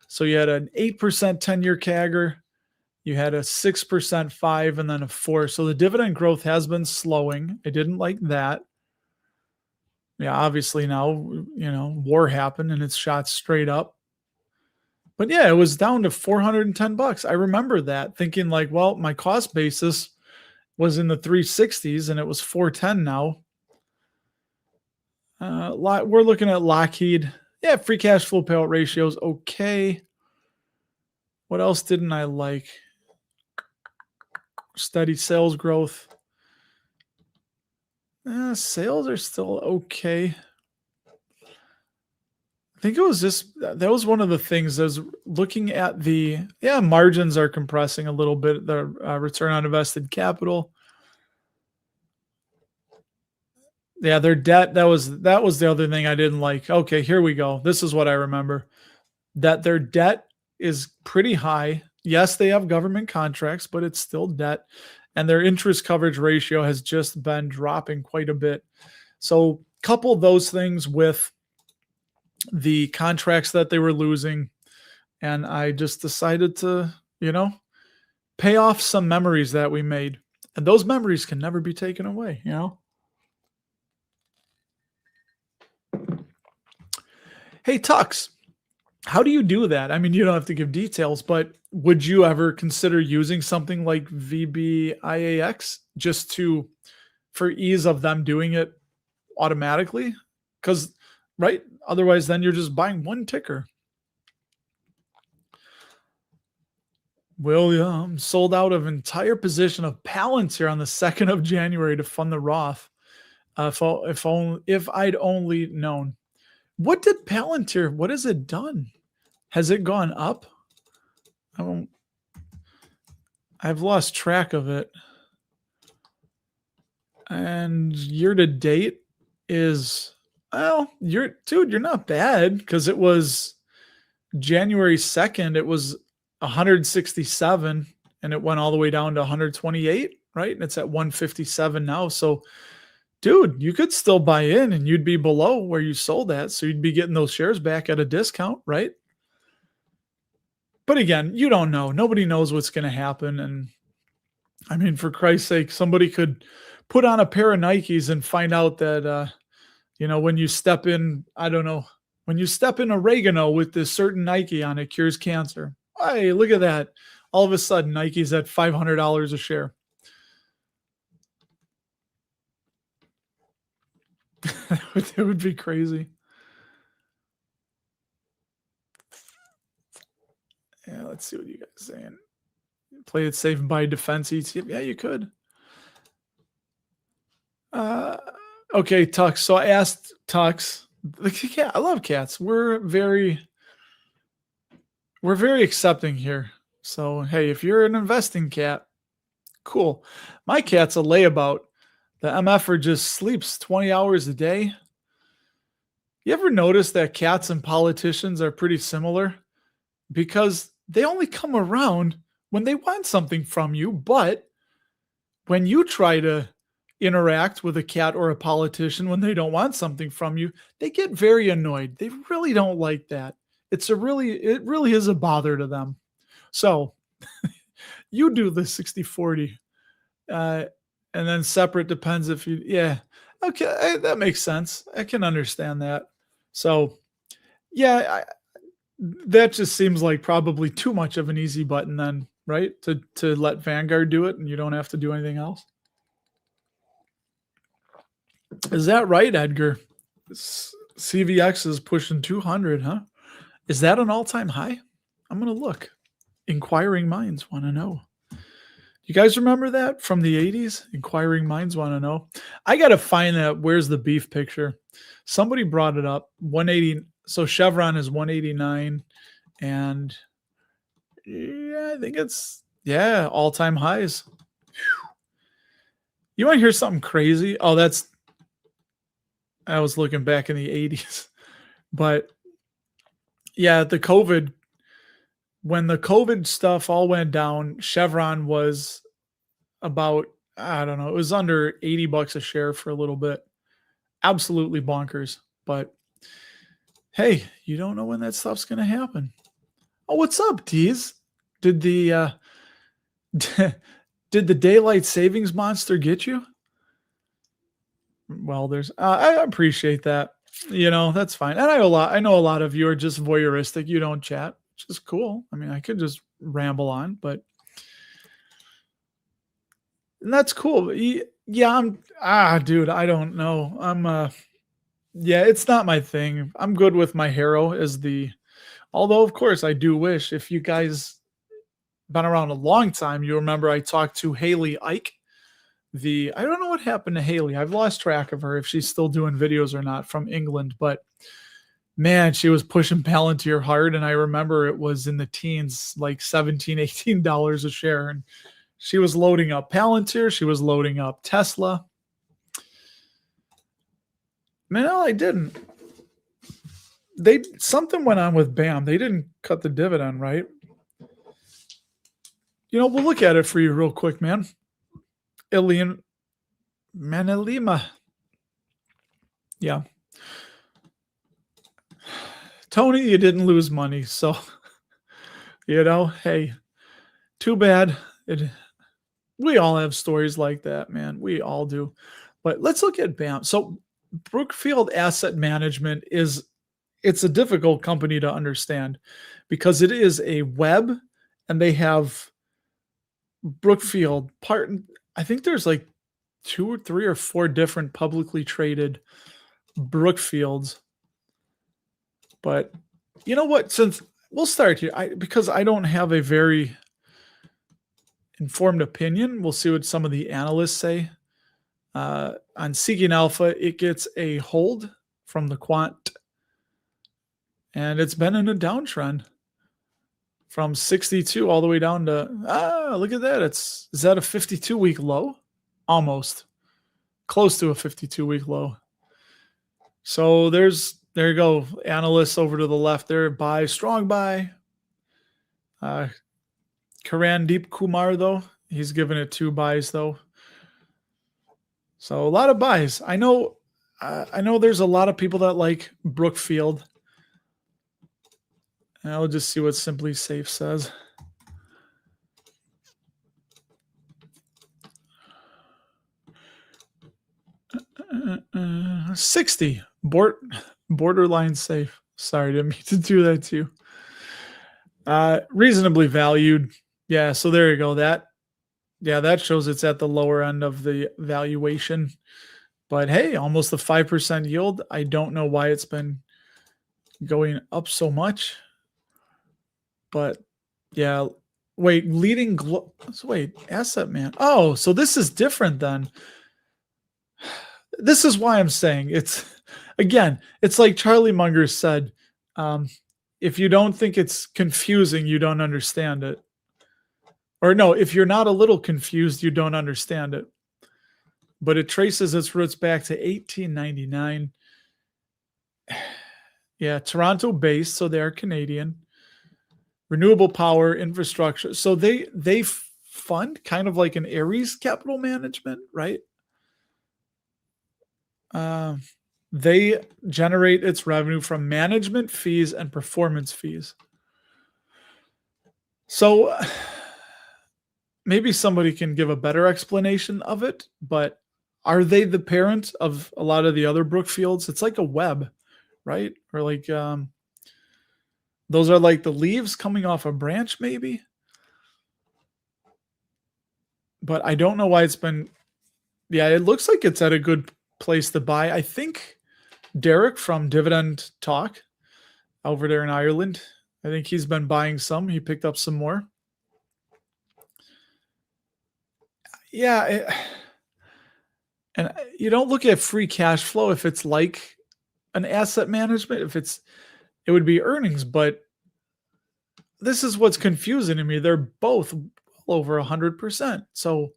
So you had an 8% 10-year CAGR, you had a 6% 5, and then a 4. So the dividend growth has been slowing. I didn't like that. Yeah, obviously now, war happened and it's shot straight up. But yeah, it was down to $410. I remember that thinking like, well, my cost basis was in the 360s and it was 410 now. We're looking at Lockheed. Yeah, free cash flow payout ratio is okay. What else didn't I like? Steady sales growth. Sales are still okay. I think it was that was one of the things I was looking at margins are compressing a little bit. The return on invested capital. Yeah, their debt, that was the other thing I didn't like. Okay, here we go. This is what I remember. That their debt is pretty high. Yes, they have government contracts, but it's still debt. And their interest coverage ratio has just been dropping quite a bit. So couple those things with the contracts that they were losing, and I just decided to, pay off some memories that we made. And those memories can never be taken away, Hey, Tux, how do you do that? I mean, you don't have to give details, but would you ever consider using something like VBIAX just for ease of them doing it automatically? Because, right? Otherwise, then you're just buying one ticker. William sold out of entire position of Palantir on the 2nd of January to fund the Roth. If I'd only known. What did Palantir? What has it done? Has it gone up? I've lost track of it. And year to date is, well, you're not bad, because it was January 2nd, it was 167 and it went all the way down to 128, right? And it's at 157 now. So, dude, you could still buy in and you'd be below where you sold at. So you'd be getting those shares back at a discount, right? But again, you don't know. Nobody knows what's going to happen. And I mean, for Christ's sake, somebody could put on a pair of Nikes and find out that, when you step in, I don't know, when you step in oregano with this certain Nike on it, cures cancer. Hey, look at that. All of a sudden, Nike's at $500 a share. It would be crazy. Yeah, let's see what you guys are saying. Play it safe and buy defense ETF. Yeah, you could. Okay, Tux. So I asked Tux. Yeah, I love cats. We're very we're very accepting here. So, hey, if you're an investing cat, cool. My cat's a layabout. The MFer just sleeps 20 hours a day. You ever notice that cats and politicians are pretty similar? Because they only come around when they want something from you, but when you try to interact with a cat or a politician when they don't want something from you, they get very annoyed. They really don't like that. It really is a bother to them. So you do the 60/40, uh, and then separate depends if you, yeah. Okay, that makes sense. I can understand that. So yeah, that just seems like probably too much of an easy button then, right? To let Vanguard do it and you don't have to do anything else. Is that right, Edgar? CVX is pushing 200, huh? Is that an all-time high? I'm gonna look. Inquiring minds want to know. You guys remember that from the 80s? Inquiring minds want to know. I gotta find that. Where's the beef picture? Somebody brought it up. 180. So Chevron is 189, and yeah, I think it's all-time highs. Whew. You want to hear something crazy? Oh, I was looking back in the 80s. But yeah, when the COVID stuff all went down, Chevron was about, I don't know, it was under $80 a share for a little bit. Absolutely bonkers. But hey, you don't know when that stuff's going to happen. Oh, what's up, Deez? Did the did the daylight savings monster get you? Well, I appreciate that. That's fine. And I know a lot of you are just voyeuristic. You don't chat, which is cool. I mean, I could just ramble on, but and that's cool. But yeah, dude, I don't know. Yeah, it's not my thing. I'm good with my hero although of course I do wish, if you guys been around a long time, you remember I talked to Haley Ike. I don't know what happened to Haley. I've lost track of her, if she's still doing videos or not, from England, but man, she was pushing Palantir hard. And I remember it was in the teens, like $17, $18 a share. And she was loading up Palantir. She was loading up Tesla. Man, no, I didn't. Something went on with BAM. They didn't cut the dividend, right? We'll look at it for you real quick, man. Ilian Manalima. Yeah. Tony, you didn't lose money. So, hey, too bad. We all have stories like that, man. We all do. But let's look at BAM. So Brookfield Asset Management it's a difficult company to understand because it is a web, and they have Brookfield I think there's like 2 or 3 or 4 different publicly traded Brookfields. But you know what? Since we'll start here, because I don't have a very informed opinion, we'll see what some of the analysts say. On Seeking Alpha, it gets a hold from the quant, and it's been in a downtrend from 62 all the way down to, look at that. Is that a 52-week low? Almost. Close to a 52-week low. So there you go. Analysts over to the left there, buy, strong buy. Karandeep Kumar, though, he's given it 2 buys, though. So a lot of buys. I know there's a lot of people that like Brookfield. And I'll just see what Simply Safe says. Uh, 60 borderline safe. Sorry, didn't mean to do that to you. Reasonably valued. Yeah, so there you go. That shows it's at the lower end of the valuation. But hey, almost a 5% yield. I don't know why it's been going up so much. But yeah, wait, Asset Man. Oh, so this is different then. This is why I'm saying it's like Charlie Munger said, if you don't think it's confusing, you don't understand it. Or no, if you're not a little confused, you don't understand it. But it traces its roots back to 1899. Yeah, Toronto based, so they're Canadian. Renewable power infrastructure. So they fund kind of like an Ares capital management, right? Uh, they generate its revenue from management fees and performance fees. So maybe somebody can give a better explanation of it, but are they the parent of a lot of the other Brookfields? It's like a web, right? Or like those are like the leaves coming off a branch, maybe. But I don't know why it's been. Yeah, it looks like it's at a good place to buy. I think Derek from Dividend Talk over there in Ireland. I think he's been buying some. He picked up some more. Yeah, and you don't look at free cash flow if it's like an asset management. If it would be earnings, but this is what's confusing to me. They're both well over 100%. So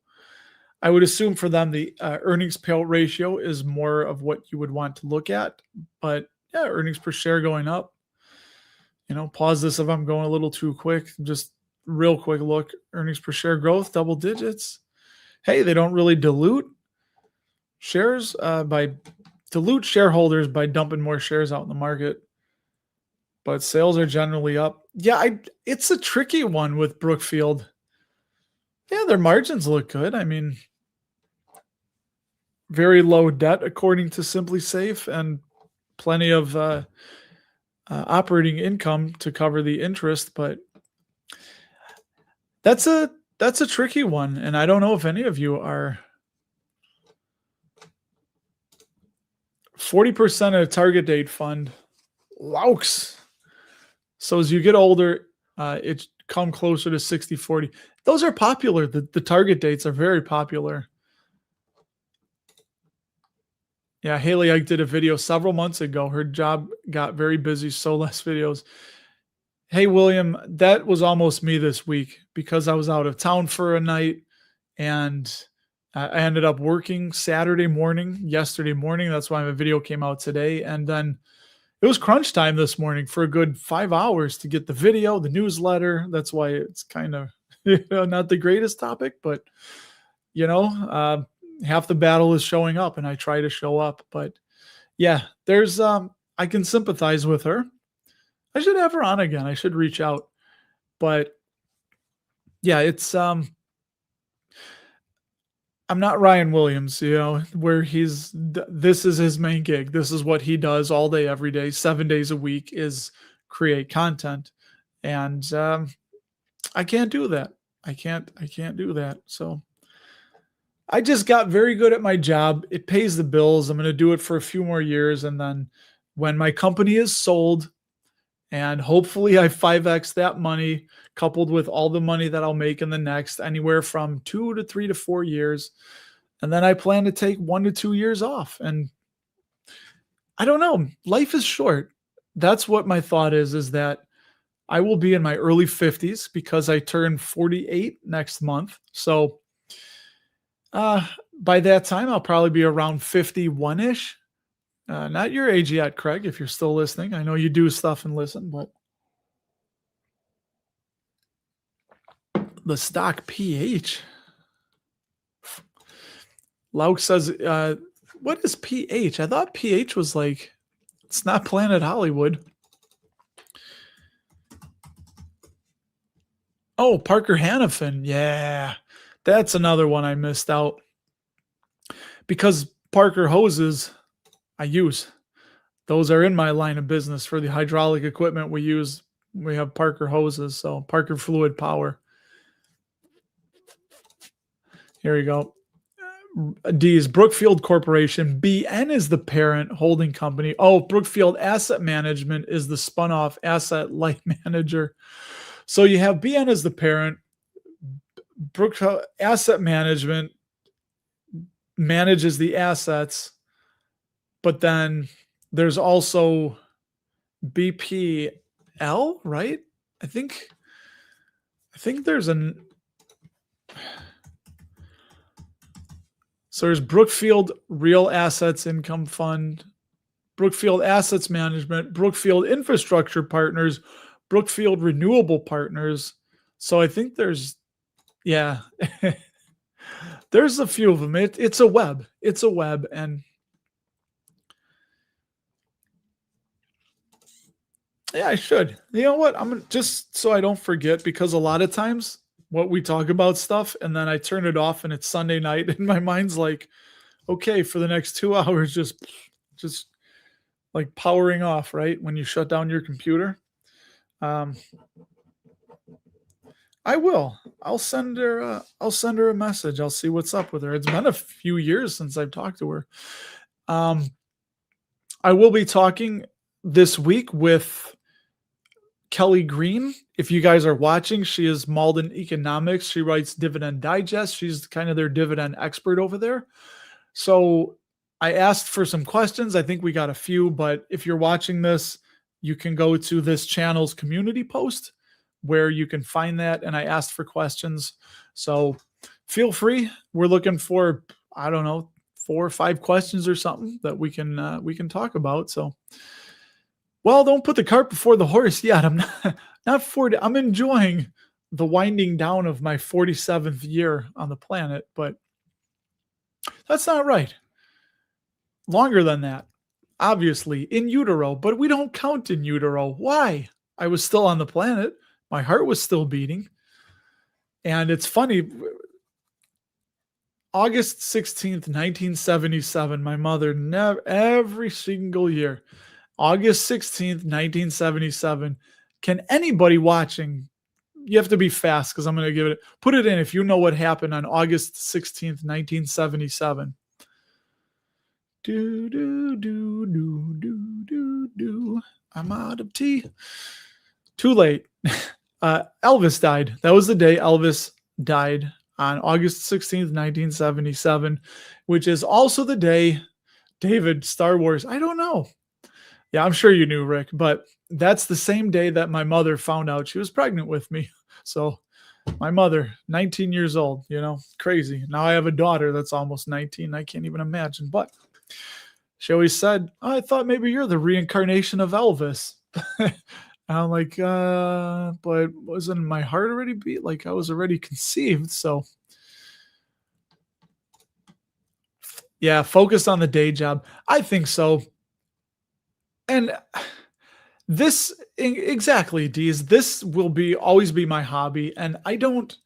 I would assume for them the earnings payout ratio is more of what you would want to look at. But yeah, earnings per share going up. Pause this if I'm going a little too quick. Just real quick look. Earnings per share growth, double digits. Hey, they don't really dilute shares by dilute shareholders by dumping more shares out in the market. But sales are generally up. Yeah, it's a tricky one with Brookfield. Yeah, their margins look good. I mean, very low debt according to Simply Safe, and plenty of operating income to cover the interest. But that's a tricky one, and I don't know if any of you are. 40% of target date fund, Laux. So as you get older, it come closer to 60-40. Those are popular. The target dates are very popular. Yeah, Haley Ike did a video several months ago. Her job got very busy, so less videos. Hey, William, that was almost me this week because I was out of town for a night, and I ended up working yesterday morning. That's why my video came out today. And then it was crunch time this morning for a good 5 hours to get the video, the newsletter. That's why it's kind of not the greatest topic, but half the battle is showing up, and I try to show up. But yeah, there's I can sympathize with her. I should have her on again. I should reach out. But yeah, it's I'm not Ryan Williams, where this is his main gig. This is what he does all day, every day, 7 days a week is create content. And I can't do that. I can't do that. So I just got very good at my job. It pays the bills. I'm going to do it for a few more years. And then when my company is sold, and hopefully I 5x that money, coupled with all the money that I'll make in the next anywhere from 2 to 3 to 4 years. And then I plan to take 1 to 2 years off. And I don't know. Life is short. That's what my thought is that I will be in my early 50s because I turn 48 next month. So by that time, I'll probably be around 51-ish. Not your age yet, Craig, if you're still listening. I know you do stuff and listen, but the stock pH. Lauk says, what is pH? I thought pH was like, it's not Planet Hollywood. Oh, Parker Hannifin. Yeah, that's another one I missed out. Because Parker hoses I use. Those are in my line of business for the hydraulic equipment we use. We have Parker hoses, so Parker Fluid Power. Here we go. D is Brookfield Corporation. BN is the parent holding company. Oh, Brookfield Asset Management is the spun-off asset light manager. So you have BN as the parent. Brookfield Asset Management manages the assets, but then there's also BP L, right? I think I think there's an so there's Brookfield Real Assets Income Fund, Brookfield Assets Management, Brookfield Infrastructure Partners, Brookfield Renewable Partners. So I think there's yeah, there's a few of them. It's a web. It's a web, and yeah, I should. You know what? I'm gonna just so I don't forget because a lot of times what we talk about stuff and then I turn it off and it's Sunday night and my mind's like, okay, for the next 2 hours, just like powering off, right? When you shut down your computer. Um, I will. I'll send her a message. I'll see what's up with her. It's been a few years since I've talked to her. Um, I will be talking this week with Kelly Green. If you guys are watching, she is Malden Economics. She writes Dividend Digest. She's kind of their dividend expert over there. So I asked for some questions. I think we got a few, but if you're watching this, you can go to this channel's community post where you can find that. And I asked for questions. So feel free. We're looking for, I don't know, 4 or 5 questions or something that we can talk about. So well, don't put the cart before the horse yet. I'm not 40. I'm enjoying the winding down of my 47th year on the planet, but that's not right. Longer than that, obviously, in utero, but we don't count in utero. Why? I was still on the planet. My heart was still beating. And it's funny, August 16th, 1977, my mother never, every single year, August 16th, 1977. Can anybody watching, you have to be fast because I'm going to give it, put it in if you know what happened on August 16th, 1977. Do, do, do, do, do, do, do. I'm out of tea. Too late. Elvis died. That was the day Elvis died on August 16th, 1977, which is also the day David, Star Wars. I don't know. Yeah, I'm sure you knew, Rick, but that's the same day that my mother found out she was pregnant with me. So my mother, 19 years old, crazy. Now I have a daughter that's almost 19. I can't even imagine. But she always said, oh, I thought maybe you're the reincarnation of Elvis. And I'm like, but wasn't my heart already beat? Like I was already conceived. So yeah, focused on the day job. I think so. And this exactly, Deez, this will always be my hobby. And I don't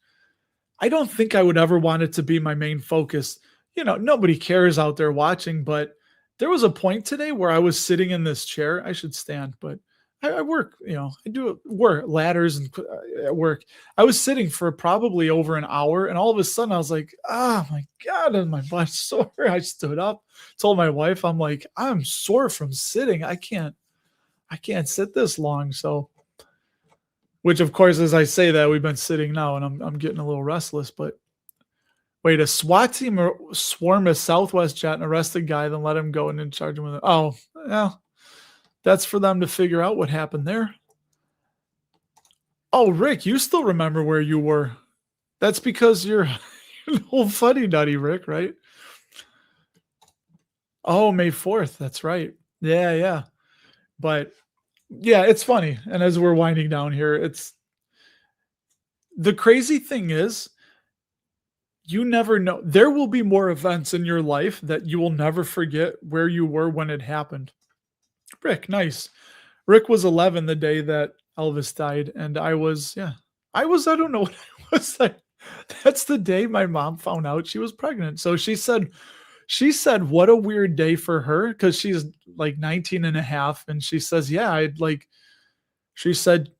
think I would ever want it to be my main focus. Nobody cares out there watching, but there was a point today where I was sitting in this chair. I should stand, but I work, I do work ladders and at work. I was sitting for probably over an hour and all of a sudden I was like, oh my God, and my butt's sore. I stood up, told my wife, I'm like, I'm sore from sitting. I can't sit this long. So, which of course, as I say that, we've been sitting now and I'm getting a little restless, but wait, a SWAT team swarm a Southwest jet and arrest a guy, then let him go and then charge him with it. Oh, yeah. That's for them to figure out what happened there. Oh, Rick, you still remember where you were. That's because you're an old fuddy duddy, Rick, right? Oh, May 4th. That's right. Yeah, yeah. But yeah, it's funny. And as we're winding down here, it's the crazy thing is you never know. There will be more events in your life that you will never forget where you were when it happened. Rick, nice. Rick was 11 the day that Elvis died, and I don't know what I was like. That's the day my mom found out she was pregnant. So she said, what a weird day for her because she's like 19 and a half. And she says, yeah, she said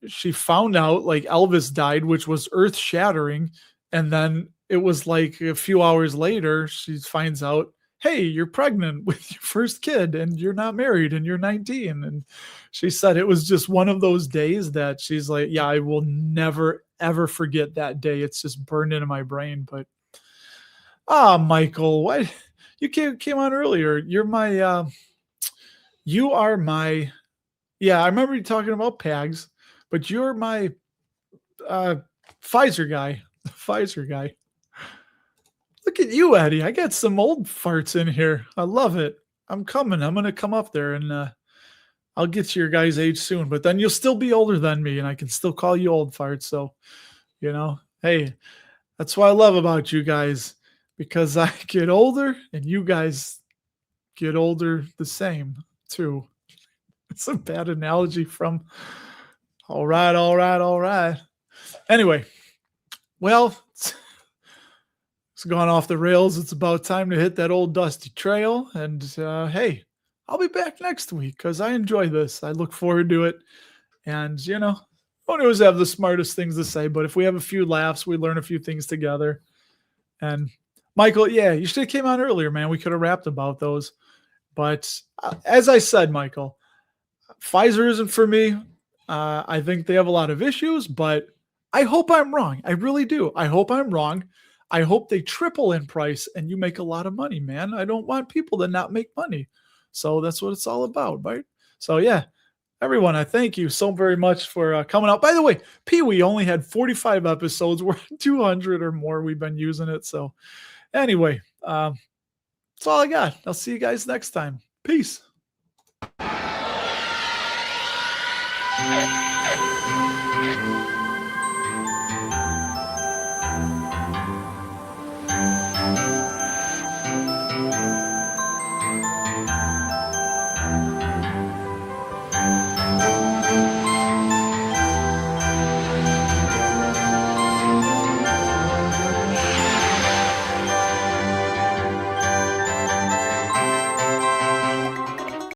she found out like Elvis died, which was earth shattering. And then it was like a few hours later, she finds out, hey, you're pregnant with your first kid and you're not married and you're 19. And she said it was just one of those days that she's like, yeah, I will never, ever forget that day. It's just burned into my brain. But, Michael, what? You came on earlier. You are my Yeah, I remember you talking about PAGs, but you're my uh, Pfizer guy. Pfizer guy. Look at you, Eddie. I got some old farts in here. I love it. I'm coming. I'm gonna come up there and I'll get to your guy's age soon. But then you'll still be older than me, and I can still call you old fart. So, hey, that's what I love about you guys because I get older and you guys get older the same too. It's a bad analogy from. All right, all right, all right. Anyway, well, it's gone off the rails. It's about time to hit that old dusty trail. And hey, I'll be back next week because I enjoy this. I look forward to it. And, I don't always have the smartest things to say, but if we have a few laughs, we learn a few things together. And Michael, yeah, you should have came on earlier, man. We could have rapped about those. But as I said, Michael, Pfizer isn't for me. I think they have a lot of issues, but I hope I'm wrong. I really do. I hope I'm wrong. I hope they triple in price and you make a lot of money, man. I don't want people to not make money. So that's what it's all about, right? So, yeah, everyone, I thank you so very much for coming out. By the way, Pee Wee only had 45 episodes. We're at 200 or more. We've been using it. So, anyway, that's all I got. I'll see you guys next time. Peace.